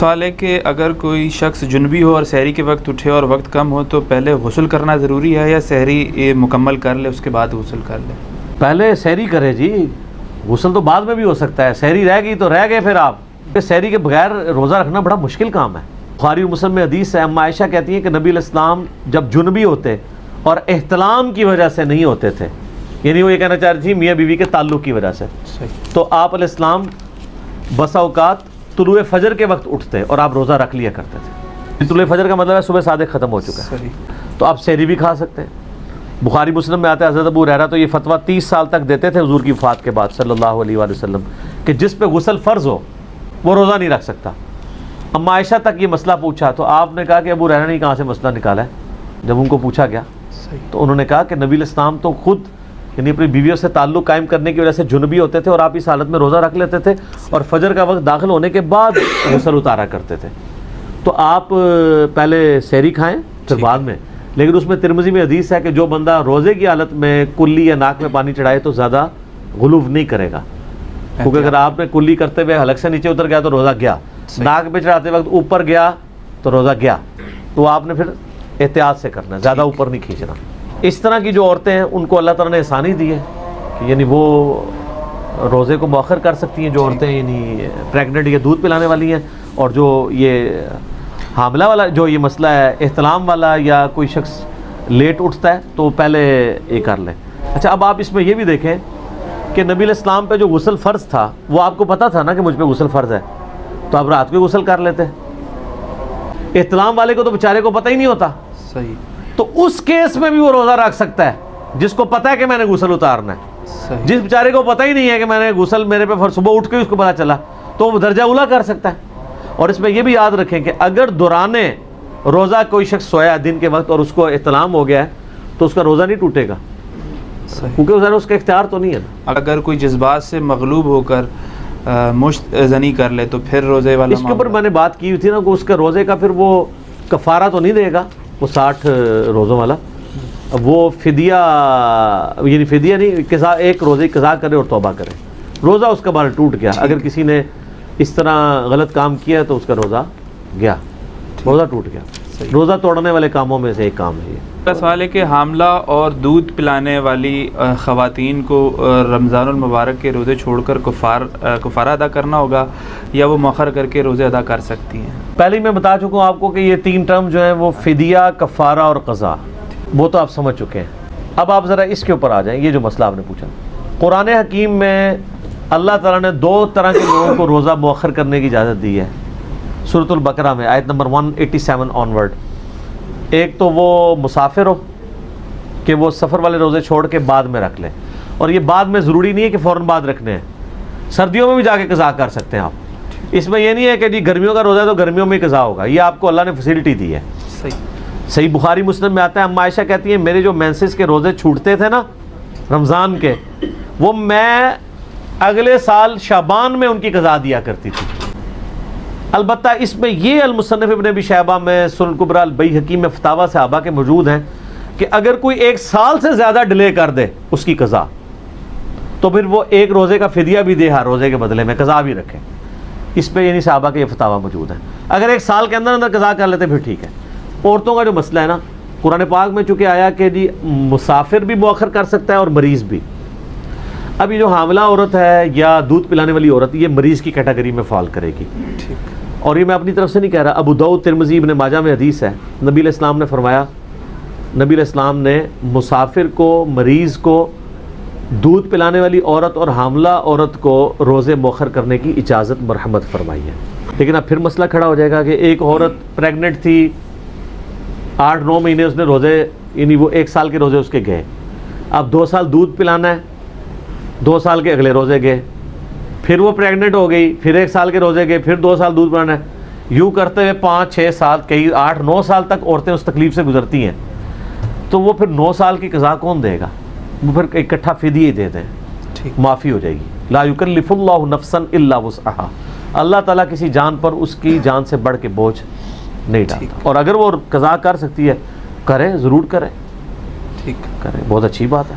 سوال ہے کہ اگر کوئی شخص جنبی ہو اور سحری کے وقت اٹھے اور وقت کم ہو تو پہلے غسل کرنا ضروری ہے یا سحری مکمل کر لے اس کے بعد غسل کر لے؟ پہلے سحری کرے جی، غسل تو بعد میں بھی ہو سکتا ہے. سحری رہ گئی تو رہ گئے. پھر آپ سحری کے بغیر روزہ رکھنا بڑا مشکل کام ہے. بخاری و مسلم میں حدیث ہے، اما عائشہ کہتی ہیں کہ نبی علیہ السلام جب جنبی ہوتے اور احتلام کی وجہ سے نہیں ہوتے تھے، یعنی وہ یہ کہنا چاہ رہی تھی میاں بیوی کے تعلق کی وجہ سے، تو آپ علیہ السلام بسا اوقات طلوع فجر کے وقت اٹھتے اور آپ روزہ رکھ لیا کرتے تھے. طلوع فجر کا مطلب ہے صبح صادق ختم ہو چکا ہے، تو آپ سحری بھی کھا سکتے ہیں. بخاری مسلم میں آتا ہے حضرت ابو ہریرہ تو یہ فتویٰ 30 سال تک دیتے تھے حضور کی وفات کے بعد صلی اللہ علیہ وآلہ وسلم کہ جس پہ غسل فرض ہو وہ روزہ نہیں رکھ سکتا. اما عائشہ تک یہ مسئلہ پوچھا تو آپ نے کہا کہ ابو ہریرہ نے کہاں سے مسئلہ نکالا ہے. جب ان کو پوچھا گیا تو انہوں نے کہا کہ نبی علیہ السلام تو خود یعنی اپنی بیویوں سے تعلق قائم کرنے کی وجہ سے جنبی ہوتے تھے اور آپ اس حالت میں روزہ رکھ لیتے تھے اور فجر کا وقت داخل ہونے کے بعد غسل اتارا کرتے تھے. تو آپ پہلے سحری کھائیں پھر بعد میں. لیکن اس میں ترمذی میں حدیث ہے کہ جو بندہ روزے کی حالت میں کلی یا ناک میں پانی چڑھائے تو زیادہ غلو نہیں کرے گا، کیونکہ اگر آپ نے کلی کرتے ہوئے حلق سے نیچے اتر گیا تو روزہ گیا، ناک پہ چڑھاتے وقت اوپر گیا تو روزہ گیا. تو آپ نے پھر احتیاط سے کرنا ہے، زیادہ اوپر نہیں کھینچنا. اس طرح کی جو عورتیں ہیں ان کو اللہ تعالیٰ نے آسانی دی ہے کہ یعنی وہ روزے کو مؤخر کر سکتی ہیں. جو عورتیں یعنی پریگننٹ یا دودھ پلانے والی ہیں، اور جو یہ حاملہ والا جو یہ مسئلہ ہے احتلام والا یا کوئی شخص لیٹ اٹھتا ہے تو پہلے یہ کر لیں. اچھا، اب آپ اس میں یہ بھی دیکھیں کہ نبی علیہ السلام پہ جو غسل فرض تھا وہ آپ کو پتہ تھا نا کہ مجھ پہ غسل فرض ہے، تو آپ رات کو غسل کر لیتے. احتلام والے کو تو بیچارے کو پتہ ہی نہیں ہوتا، صحیح، تو اس کیس میں بھی وہ روزہ رکھ سکتا ہے جس کو پتہ ہے کہ میں نے غسل اتارنا ہے. جس بیچارے کو پتہ ہی نہیں ہے کہ میں نے غسل میرے پہ صبح اٹھ کے اس کو پتہ چلا تو وہ درجہ اولا کر سکتا ہے. اور اس میں یہ بھی یاد رکھیں کہ اگر دوران روزہ کوئی شخص سویا دن کے وقت اور اس کو احتلام ہو گیا ہے تو اس کا روزہ نہیں ٹوٹے گا، کیونکہ اس کا اختیار تو نہیں ہے. اگر کوئی جذبات سے مغلوب ہو کر مشت زنی کر لے تو پھر روزے والا اس کے اوپر میں نے بات کی ہوئی تھی نا کہ اس کے روزے کا پھر وہ کفارہ تو نہیں دے گا، وہ 60 روزوں والا وہ فدیہ یعنی فدیہ نہیں، قضا، ایک روزے قضا کرے اور توبہ کرے. روزہ اس کا بارہ ٹوٹ گیا. اگر کسی نے اس طرح غلط کام کیا تو اس کا روزہ گیا، روزہ ٹوٹ گیا. روزہ توڑنے والے کاموں میں سے ایک کام ہے یہ. سوال ہے کہ حاملہ اور دودھ پلانے والی خواتین کو رمضان المبارک کے روزے چھوڑ کر کفارہ ادا کرنا ہوگا یا وہ مؤخر کر کے روزے ادا کر سکتی ہیں؟ پہلے میں بتا چکا ہوں آپ کو کہ یہ 3 ٹرم جو ہیں وہ فدیہ، کفارہ اور قضا، وہ تو آپ سمجھ چکے ہیں. اب آپ ذرا اس کے اوپر آ جائیں. یہ جو مسئلہ آپ نے پوچھا، قرآن حکیم میں اللہ تعالیٰ نے 2 طرح کے لوگوں کو روزہ مؤخر کرنے کی اجازت دی ہے. سورۃ البقرہ میں آیت نمبر 187 آنورڈ. ایک تو وہ مسافر ہو کہ وہ سفر والے روزے چھوڑ کے بعد میں رکھ لے، اور یہ بعد میں ضروری نہیں ہے کہ فوراً بعد رکھنے ہیں، سردیوں میں بھی جا کے قضا کر سکتے ہیں آپ. اس میں یہ نہیں ہے کہ جی گرمیوں کا روزہ ہے تو گرمیوں میں قضا ہوگا، یہ آپ کو اللہ نے فیسلٹی دی ہے. صحیح بخاری مسلم میں آتا ہے، اما عائشہ کہتی ہیں میرے جو مینسز کے روزے چھوٹتے تھے نا رمضان کے، وہ میں اگلے سال شعبان میں ان کی قضا دیا کرتی تھی. البتہ اس میں یہ المصنف ابن ابی شیبہ میں سنن الکبریٰ البیہقی میں فتاویٰ صحابہ کے موجود ہیں کہ اگر کوئی 1 سال سے زیادہ ڈیلے کر دے اس کی قضا تو پھر وہ 1 روزے کا فدیہ بھی دے، ہر روزے کے بدلے میں قضا بھی رکھے. اس پہ یعنی صحابہ کے یہ فتاویٰ موجود ہیں. اگر 1 سال کے اندر قضا کر لیتے پھر ٹھیک ہے. عورتوں کا جو مسئلہ ہے نا، قرآن پاک میں چونکہ آیا کہ جی مسافر بھی مؤخر کر سکتا ہے اور مریض بھی. اب یہ جو حاملہ عورت ہے یا دودھ پلانے والی عورت، یہ مریض کی کیٹیگری میں فال کرے گی. اور یہ میں اپنی طرف سے نہیں کہہ رہا، ابو داؤد، ترمذی، ابن ماجہ میں حدیث ہے، نبی علیہ السلام نے فرمایا، نبی علیہ السلام نے مسافر کو، مریض کو، دودھ پلانے والی عورت اور حاملہ عورت کو روزے مؤخر کرنے کی اجازت مرحمت فرمائی ہے. لیکن اب پھر مسئلہ کھڑا ہو جائے گا کہ ایک عورت پریگننٹ تھی، 8-9 مہینے اس نے روزے یعنی وہ 1 سال کے روزے اس کے گئے. اب 2 سال دودھ پلانا ہے، 2 سال کے اگلے روزے گئے، پھر وہ پریگننٹ ہو گئی، پھر 1 سال کے روزے گئے، پھر 2 سال دودھ پلانا ہے. یوں کرتے ہوئے 5-6 سال، کئی 8-9 سال تک عورتیں اس تکلیف سے گزرتی ہیں. تو وہ پھر 9 سال کی قضا کون دے گا؟ وہ پھر اکٹھا فدیہ ہی دے دیں، معافی ہو جائے گی. لا یکلف اللہ نفسا الا وسعہا. اللہ تعالیٰ کسی جان پر اس کی جان سے بڑھ کے بوجھ نہیں ڈالتا. اور اگر وہ قضا کر سکتی ہے کرے، ضرور کرے، ٹھیک کرے، بہت اچھی بات ہے.